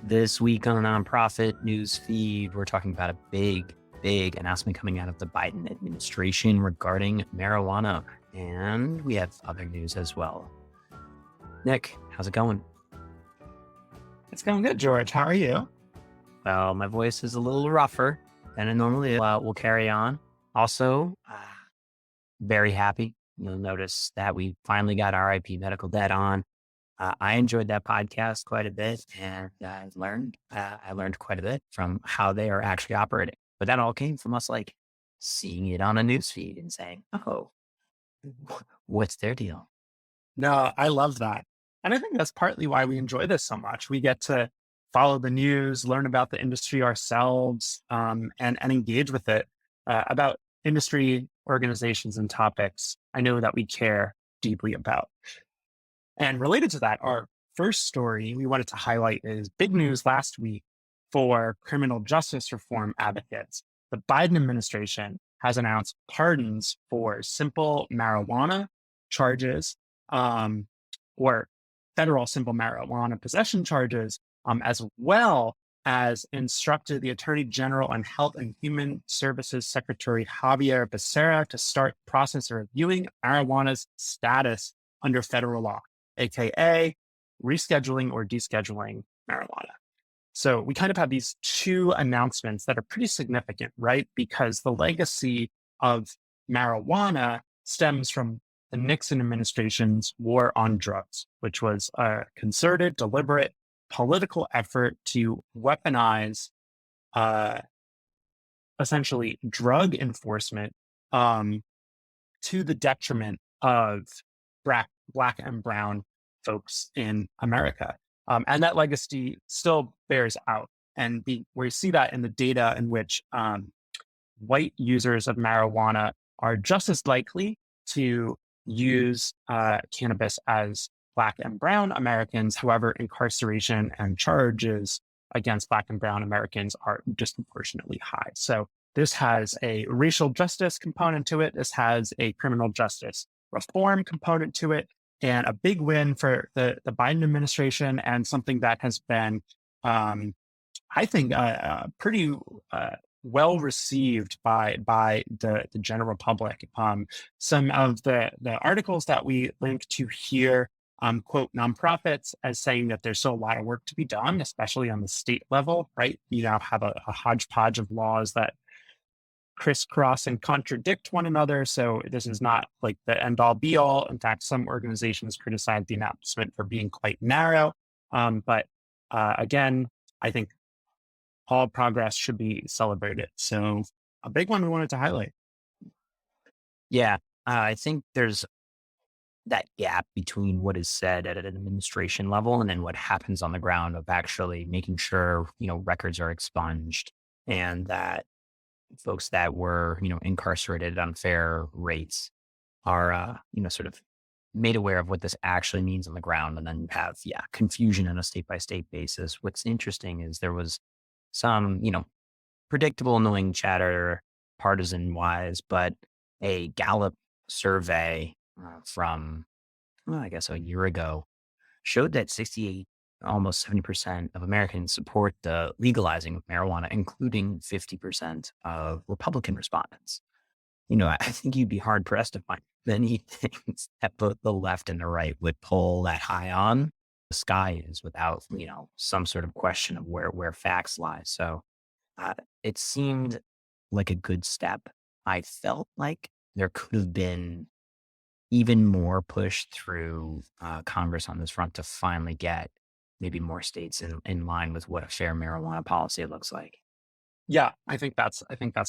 This week on the Nonprofit News Feed, we're talking about a big announcement coming out of the Biden administration regarding marijuana. And we have other news as well. Nick, how's it going? It's going good, George. How are you? Well, my voice is a little rougher than it normally is. We'll carry on. Also, very happy. You'll notice that we finally got RIP Medical Debt on. I enjoyed that podcast quite a bit, and I learned quite a bit from how they are actually operating. But that all came from us like seeing it on a news feed and saying, "Oh, what's their deal?" No, I love that. And I think that's partly why we enjoy this so much. We get to follow the news, learn about the industry ourselves, and engage with it about industry organizations and topics I know that we care deeply about. And related to that, our first story we wanted to highlight is big news last week for criminal justice reform advocates. The Biden administration has announced pardons for simple marijuana charges, or federal simple marijuana possession charges, as well as instructed the Attorney General and Health and Human Services Secretary Xavier Becerra to start the process of reviewing marijuana's status under federal law, aka rescheduling or descheduling marijuana. So we kind of have these two announcements that are pretty significant, right? Because the legacy of marijuana stems from the Nixon administration's war on drugs, which was a concerted, deliberate political effort to weaponize essentially drug enforcement to the detriment of Black and brown folks in America. And that legacy still bears out. And we see that in the data in which white users of marijuana are just as likely to use cannabis as Black and brown Americans. However, incarceration and charges against Black and brown Americans are disproportionately high. So this has a racial justice component to it. This has a criminal justice reform component to it, and a big win for the Biden administration, and something that has been, I think, pretty well received by the general public. Some of the articles that we link to here quote nonprofits as saying that there's still a lot of work to be done, especially on the state level, right? You now have a hodgepodge of laws that crisscross and contradict one another. So this is not like the end all be all. In fact, some organizations criticize the announcement for being quite narrow. But again, I think all progress should be celebrated. So a big one we wanted to highlight. Yeah, I think there's that gap between what is said at an administration level and then what happens on the ground of actually making sure, records are expunged and that folks that were, incarcerated at unfair rates are, sort of made aware of what this actually means on the ground. And then you have, confusion on a state by state basis. What's interesting is there was some, predictable, annoying chatter, partisan wise, but a Gallup survey from, I guess, a year ago showed that 68, almost 70% of Americans support the legalizing of marijuana, including 50% of Republican respondents. I think you'd be hard pressed to find many things that both the left and the right would pull that high on. The sky is without, some sort of question of where facts lie. So it seemed like a good step. I felt like there could have been even more push through Congress on this front to finally get maybe more states in line with what a fair marijuana policy looks like. Yeah, I think that's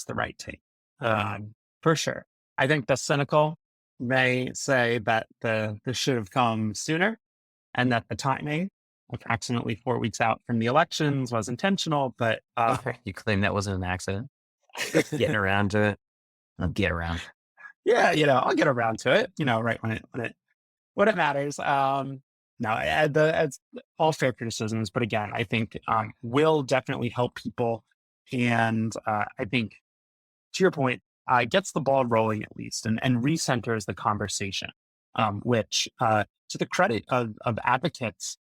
the right take, for sure. I think the cynical may say that this should have come sooner, and that the timing, approximately 4 weeks out from the elections, was intentional. But You claim that wasn't an accident? Getting around to it? I'll get around. Yeah, I'll get around to it. Right when it matters. No, it's all fair criticisms, but again, I think will definitely help people, and I think, to your point, gets the ball rolling at least, and recenters the conversation, which to the credit of advocates,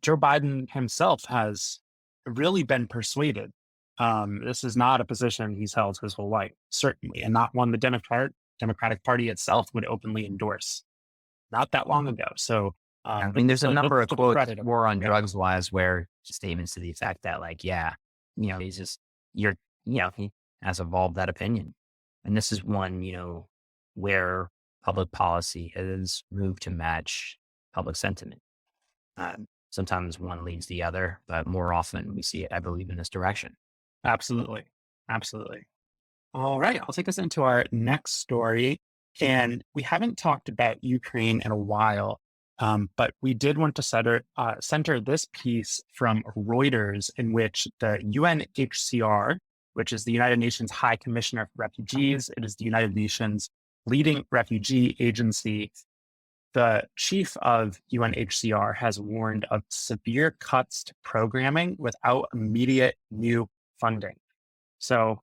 Joe Biden himself has really been persuaded. This is not a position he's held his whole life, certainly, and not one the Democratic Party itself would openly endorse not that long ago. So I mean, there's a number of let's quotes, credit him. war on Yeah, drugs wise, where statements to the effect that, like, yeah, he's just, you're, he has evolved that opinion. And this is one, where public policy has moved to match public sentiment. Sometimes one leads the other, but more often we see it, I believe, in this direction. absolutely. Absolutely. All right, I'll take us into our next story. And we haven't talked about Ukraine in a while, but we did want to center this piece from Reuters, in which the UNHCR, which is the United Nations High Commissioner for Refugees, it is the United Nations leading refugee agency. The chief of UNHCR has warned of severe cuts to programming without immediate new funding. So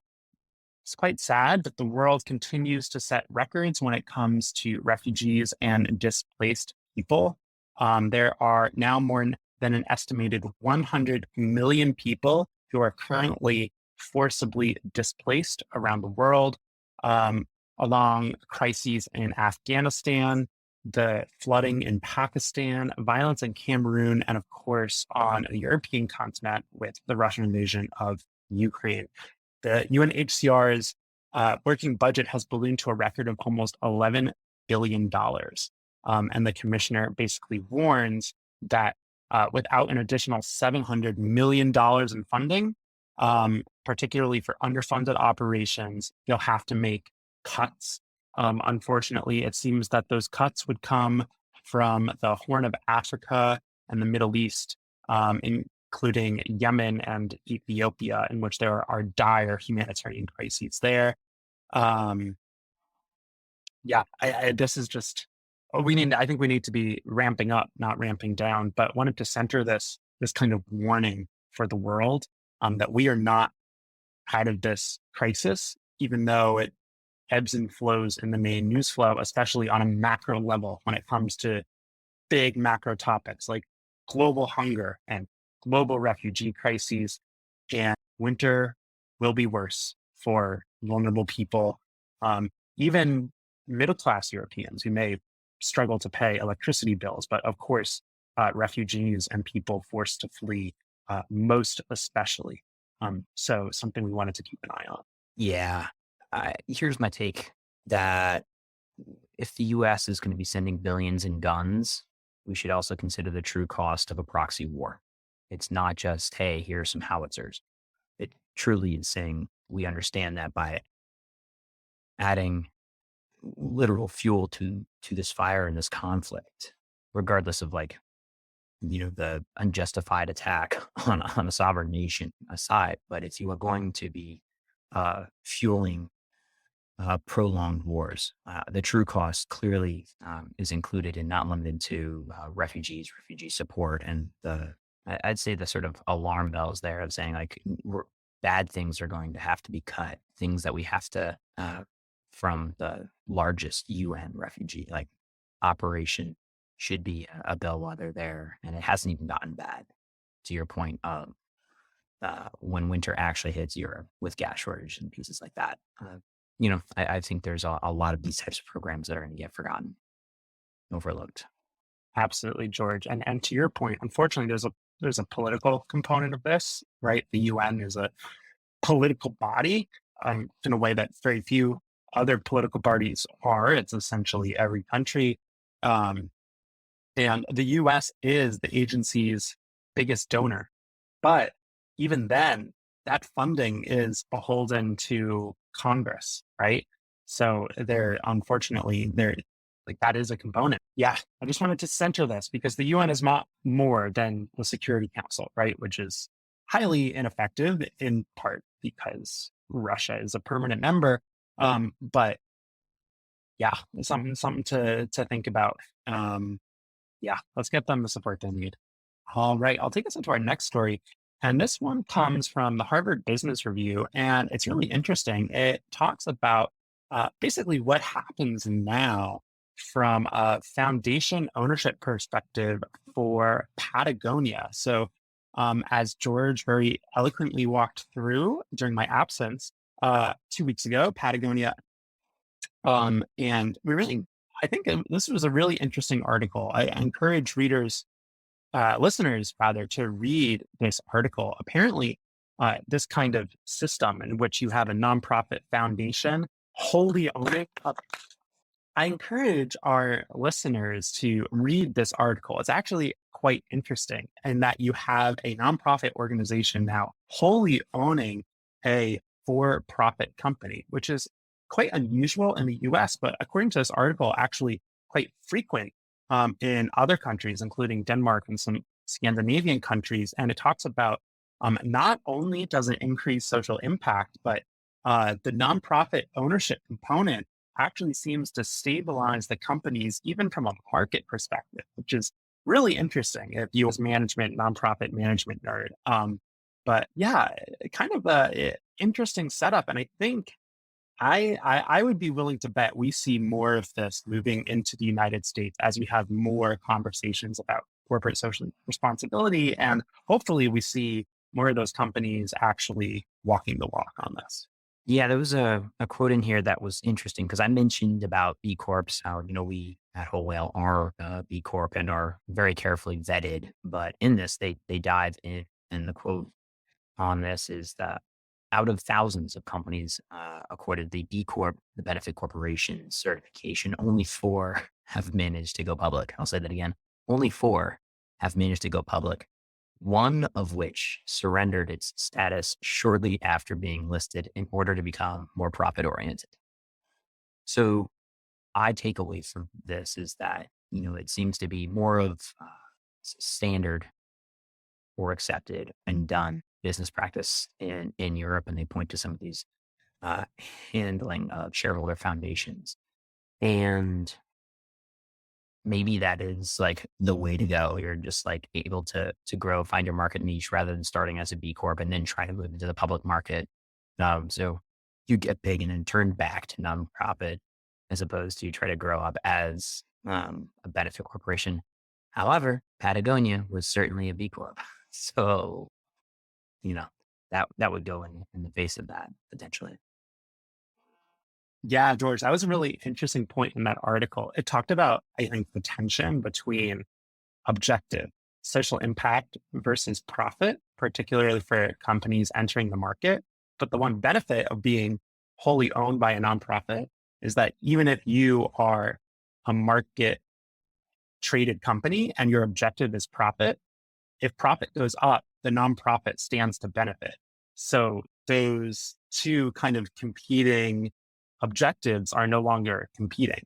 it's quite sad that the world continues to set records when it comes to refugees and displaced people. There are now more than an estimated 100 million people who are currently forcibly displaced around the world, um, along crises in Afghanistan, the flooding in Pakistan, violence in Cameroon, and of course on the European continent with the Russian invasion of Ukraine. The UNHCR's working budget has ballooned to a record of almost $11 billion. And the commissioner basically warns that without an additional $700 million in funding, particularly for underfunded operations, they'll have to make cuts. Unfortunately, it seems that those cuts would come from the Horn of Africa and the Middle East, including Yemen and Ethiopia, in which there are dire humanitarian crises there. Um, yeah, this is just I think we need to be ramping up, not ramping down. But wanted to center this kind of warning for the world, that we are not out of this crisis, even though it ebbs and flows in the main news flow, especially on a macro level when it comes to big macro topics like global hunger and global refugee crises. And winter will be worse for vulnerable people, even middle class Europeans who may struggle to pay electricity bills, but of course, refugees and people forced to flee, most especially. So something we wanted to keep an eye on. Yeah. Here's my take that if the US is going to be sending billions in guns, we should also consider the true cost of a proxy war. It's not just, hey, here's some howitzers. It truly is saying we understand that by adding literal fuel to this fire and this conflict, regardless of, like, the unjustified attack on a sovereign nation aside. But if you are going to be fueling prolonged wars, the true cost clearly is included and not limited to refugees, refugee support, and I'd say the sort of alarm bells there of saying, like, bad things are going to have to be cut, things that we have to from the largest UN refugee operation should be a bellwether there, and it hasn't even gotten bad. To your point of when winter actually hits Europe with gas shortage and pieces like that, I think there's a lot of these types of programs that are going to get forgotten, overlooked. Absolutely, George. And to your point, unfortunately, there's a political component of this, right? The UN is a political body, in a way that very few other political parties are. It's essentially every country. Um, and the US is the agency's biggest donor. But even then, that funding is beholden to Congress, right? So unfortunately, that is a component. Yeah, I just wanted to center this because the UN is not more than the Security Council, right? Which is highly ineffective in part because Russia is a permanent member. But yeah, it's something to think about. Yeah, let's get them the support they need. All right, I'll take us into our next story. And this one comes from the Harvard Business Review, and it's really interesting. It talks about basically what happens now from a foundation ownership perspective for Patagonia. So, as George very eloquently walked through during my absence 2 weeks ago, Patagonia, and I think this was a really interesting article. I encourage listeners rather, to read this article. Apparently, this kind of system in which you have a nonprofit foundation wholly owning I encourage our listeners to read this article. It's actually quite interesting in that you have a nonprofit organization now wholly owning a for profit company, which is quite unusual in the US, but according to this article, actually quite frequent in other countries, including Denmark and some Scandinavian countries. And it talks about not only does it increase social impact, but the nonprofit ownership component actually seems to stabilize the companies even from a market perspective, which is really interesting if you as management, nonprofit management nerd. But yeah, kind of a interesting setup. And I think I would be willing to bet we see more of this moving into the United States as we have more conversations about corporate social responsibility. And hopefully we see more of those companies actually walking the walk on this. Yeah, there was a quote in here that was interesting because I mentioned about B Corps, how, we at Whole Whale are B Corp and are very carefully vetted. But in this, they dive in, and the quote on this is that out of thousands of companies accorded the B Corp, the benefit corporation certification, only four have managed to go public. I'll say that again. Only four have managed to go public, one of which surrendered its status shortly after being listed in order to become more profit oriented. So I take away from this is that, it seems to be more of standard or accepted and done business practice in Europe. And they point to some of these uh, handling of shareholder foundations. And maybe that is like the way to go. You're just like able to grow, find your market niche rather than starting as a B Corp and then trying to move into the public market. So you get big and then turn back to nonprofit as opposed to try to grow up as a benefit corporation. However, Patagonia was certainly a B Corp. So, you know, that would go in the face of that potentially. Yeah, George, that was a really interesting point in that article. It talked about, I think, the tension between objective social impact versus profit, particularly for companies entering the market. But the one benefit of being wholly owned by a nonprofit is that even if you are a market traded company and your objective is profit, if profit goes up, the nonprofit stands to benefit. So those two kind of competing objectives are no longer competing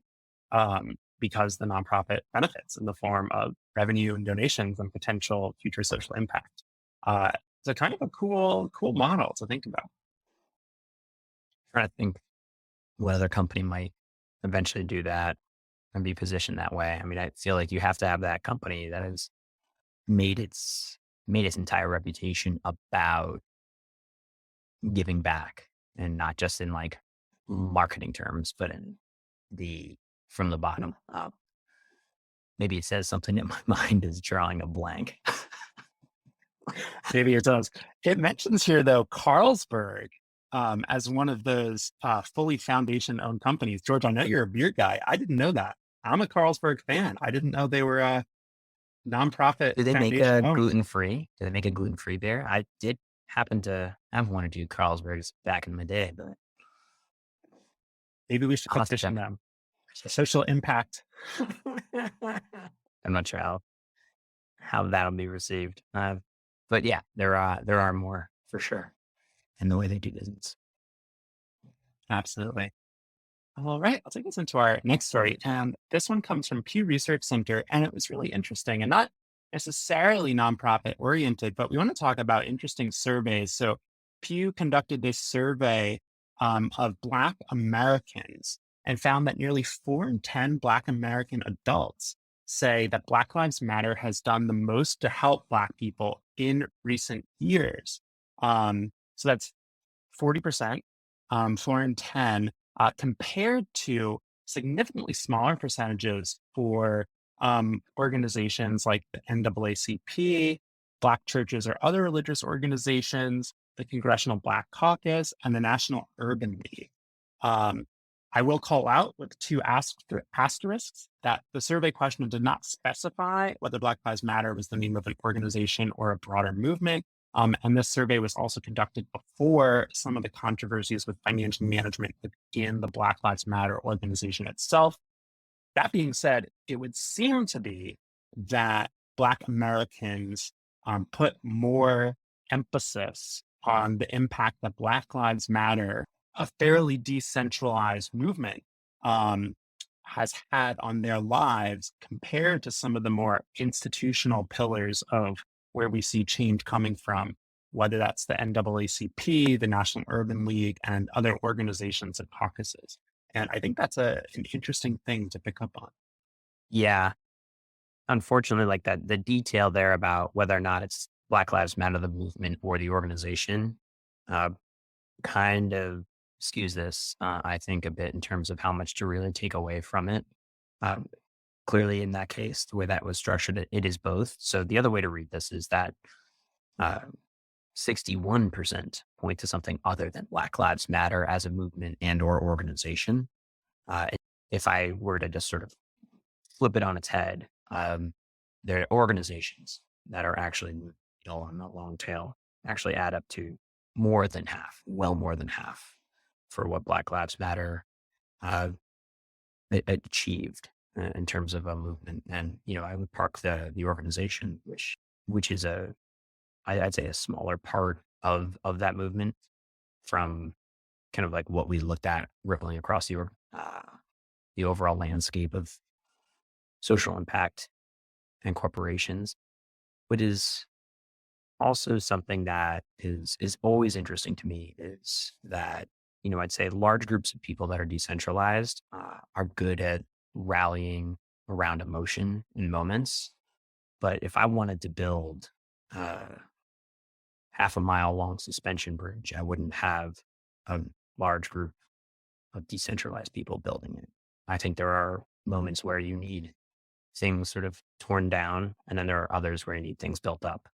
because the nonprofit benefits in the form of revenue and donations and potential future social impact. So kind of a cool model to think about. Trying to think what other company might eventually do that and be positioned that way. I mean, I feel like you have to have that company that has made its entire reputation about giving back and not just in like marketing terms, but in the from the bottom up. Maybe it says something that my mind is drawing a blank. Maybe it does. It mentions here though Carlsberg as one of those fully foundation owned companies. George, I know you're a beer guy. I didn't know that. I'm a Carlsberg fan. I didn't know they were a nonprofit Do they make foundation a owned. gluten free? Do they make a gluten free beer? I did happen to have one or two Carlsbergs back in the day, but Maybe we should I'll have to petition check. them. Social impact. I'm not sure how that'll be received. But yeah, there are more for sure in the way they do business. Absolutely. All right, I'll take us into our next story. And this one comes from Pew Research Center, and it was really interesting and not necessarily nonprofit oriented, but we want to talk about interesting surveys. So, Pew conducted this survey of Black Americans and found that nearly 4 in 10 Black American adults say that Black Lives Matter has done the most to help Black people in recent years. So that's 40%, 4 in 10 compared to significantly smaller percentages for organizations like the NAACP, Black churches or other religious organizations, the Congressional Black Caucus, and the National Urban League. Um, I will call out with two asterisks that the survey question did not specify whether Black Lives Matter was the name of an organization or a broader movement. And this survey was also conducted before some of the controversies with financial management within the Black Lives Matter organization itself. That being said, it would seem to be that Black Americans put more emphasis on the impact that Black Lives Matter, a fairly decentralized movement, um, has had on their lives compared to some of the more institutional pillars of where we see change coming from, whether that's the NAACP, the National Urban League, and other organizations and caucuses. And I think that's an interesting thing to pick up on. Yeah. Unfortunately, like that, the detail there about whether or not it's Black Lives Matter, the movement or the organization, uh, kind of skews this, I think, a bit in terms of how much to really take away from it. Um, Clearly, in that case, the way that was structured, it is both. So the other way to read this is that uh, 61% point to something other than Black Lives Matter as a movement and or organization. Uh, if I were to just sort of flip it on its head, there are organizations that are actually moving the needle on the long tail actually add up to more than half, well more than half for what Black Lives Matter uh, achieved in terms of a movement. And I would park the organization, which is I'd say a smaller part of that movement from kind of like what we looked at rippling across the overall landscape of social impact and corporations, but is also something that is always interesting to me is that I'd say large groups of people that are decentralized are good at rallying around emotion in moments. But if I wanted to build uh, half a mile long suspension bridge, I wouldn't have a large group of decentralized people building it. I think there are moments where you need things sort of torn down, and then there are others where you need things built up.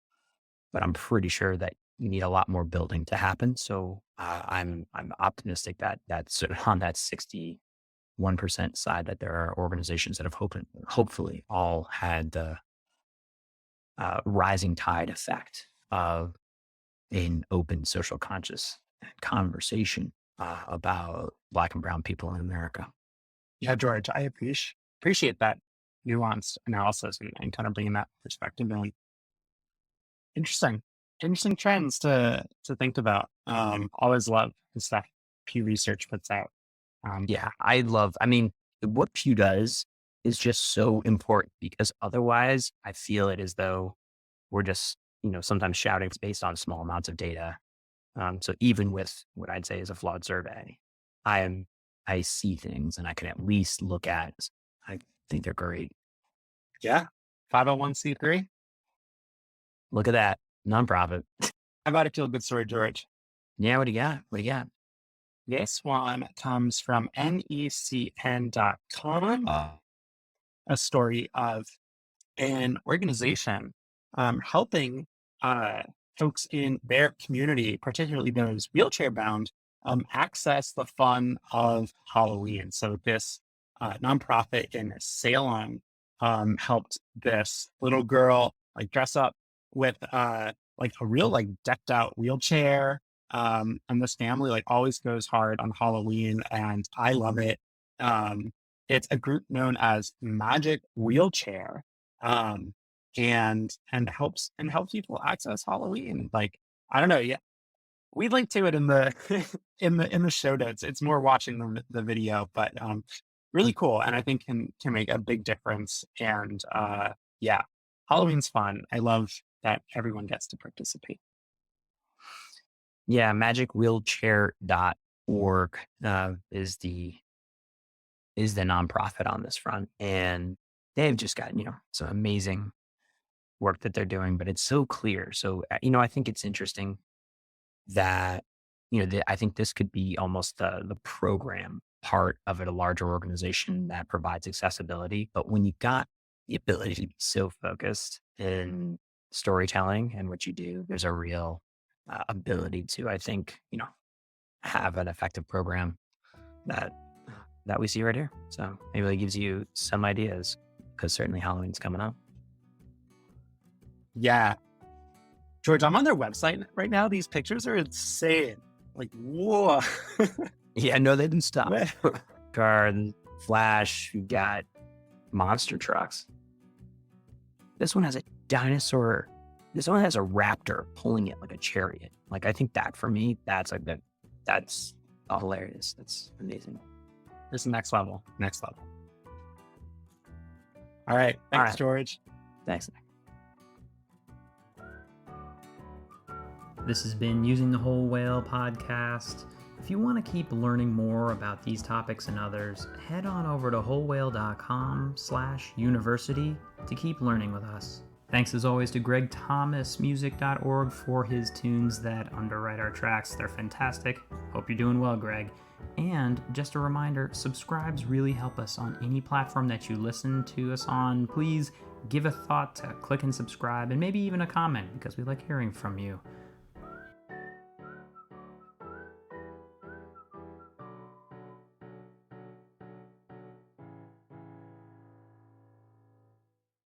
But I'm pretty sure that you need a lot more building to happen. So I'm optimistic that that's sort of on that 61% side that there are organizations that have hopefully all had the rising tide effect of an open social conscious conversation about Black and Brown people in America. Yeah, George, I appreciate that nuanced analysis and kind of bringing that perspective in. Interesting, interesting trends to think about. Always love the stuff Pew Research puts out. Um, Yeah, I mean, what Pew does is just so important because otherwise I feel it as though we're just, sometimes shouting it's based on small amounts of data. So even with what I'd say is a flawed survey, I am, I see things and I can at least look at, I think they're great. yeah, 501(c)(3. Look at that. Nonprofit. How about a feel good story, George? Yeah. What do you got? What do you got? This one comes from necn.com, a story of an organization helping folks in their community, particularly those wheelchair bound, access the fun of Halloween. So this nonprofit in Salem helped this little girl like dress up with like a real like decked out wheelchair. And this family like always goes hard on Halloween, and I love it. Um, it's a group known as Magic Wheelchair, um, and helps people access Halloween. Like I don't know, yeah, we link to it in the in the show notes. It's more watching the video, but really cool, and I think can make a big difference. And yeah, Halloween's fun. I love that everyone gets to participate. Yeah. Magicwheelchair.org is the nonprofit on this front. And they've just got, some amazing work that they're doing, but it's so clear. So, I think it's interesting that, I think this could be almost the program part of a larger organization that provides accessibility. But when you've got the ability to be so focused in storytelling and what you do, there's a real ability to, I think, have an effective program that that we see right here. So maybe it gives you some ideas because certainly Halloween's coming up. Yeah. George, I'm on their website right now. These pictures are insane. Like, whoa. Yeah, no, they didn't stop. Card, Flash, you got monster trucks. This one has a dinosaur. This one has a raptor pulling it like a chariot. Like, I think that for me, that's hilarious. That's amazing. It's the next level. Next level. All right. Thanks, George. Thanks. This has been Using the Whole Whale podcast. If you want to keep learning more about these topics and others, head on over to wholewhale.com/university to keep learning with us. Thanks as always to GregThomasMusic.org for his tunes that underwrite our tracks. They're fantastic. Hope you're doing well, Greg. And just a reminder, subscribes really help us on any platform that you listen to us on. Please give a thought to click and subscribe and maybe even a comment because we like hearing from you.